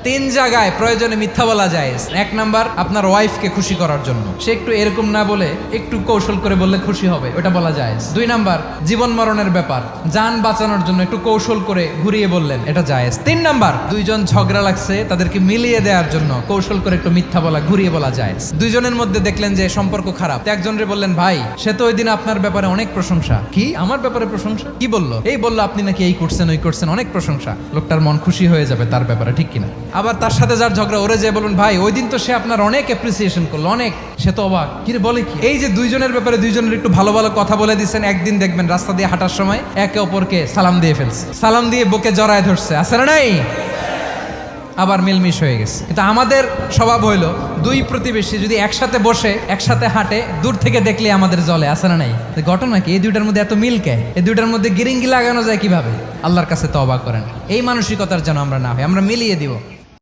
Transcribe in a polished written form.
তিন জায়গায় প্রয়োজনে মিথ্যা বলা যায়। এক নাম্বার, আপনার ওয়াইফকে খুশি করার জন্য, সে একটু এরকম না বলে একটু কৌশল করে বললে খুশি হবে, ওটা বলা যায়। দুই নাম্বার, জীবন মরণের ব্যাপার, যান বাঁচানোর জন্য একটু কৌশল করে ঘুরিয়ে বললেন, এটা জায়েজ। তিন নাম্বার, দুইজন ঝগড়া লাগছে তাদেরকে মিলিয়ে দেওয়ার জন্য কৌশল করে একটু মিথ্যা বলা, ঘুরিয়ে বলা যায়। দুইজনের মধ্যে দেখলেন যে সম্পর্ক খারাপ, একজনরে বললেন, ভাই সে তো ওই দিন আপনার ব্যাপারে অনেক প্রশংসা। কি আমার ব্যাপারে প্রশংসা? কি বললো? এই বললো আপনি নাকি এই করছেন ওই করছেন, অনেক প্রশংসা। লোকটার মন খুশি হয়ে যাবে তার ব্যাপারে, ঠিক কিনা? আবার তার সাথে যার ঝগড়া, ওরে যে বলুন, ভাই ওই দিন তো সে আপনার অনেক অ্যাপ্রিসিয়েশন করলো, অনেক, সে তো অবাক, কি রে বলে কি? এই যে দুইজনের ব্যাপারে দুইজনের একটু ভালো ভালো কথা বলে দিচ্ছেন, একদিন দেখবেন রাস্তা দিয়ে হাঁটার সময় একে অপরকে সালাম দিয়ে ফেলছে, সালাম দিয়ে বুকে জড়ায় ধরছে, আছে না নাই? আবার মিলমিশ হয়ে গেছে। কিন্তু আমাদের স্বভাব হইলো, দুই প্রতিবেশী যদি একসাথে বসে একসাথে হাঁটে, দূর থেকে দেখলে আমাদের জলে, আছে না নাই? ঘটনা কি? এই দুইটার মধ্যে এত মিল কে? এই দুইটার মধ্যে গিরিঙ্গি লাগানো যায় কিভাবে? আল্লাহর কাছে তওবা করেন, এই মানসিকতার যেন আমরা না হয়, আমরা মিলিয়ে দিব।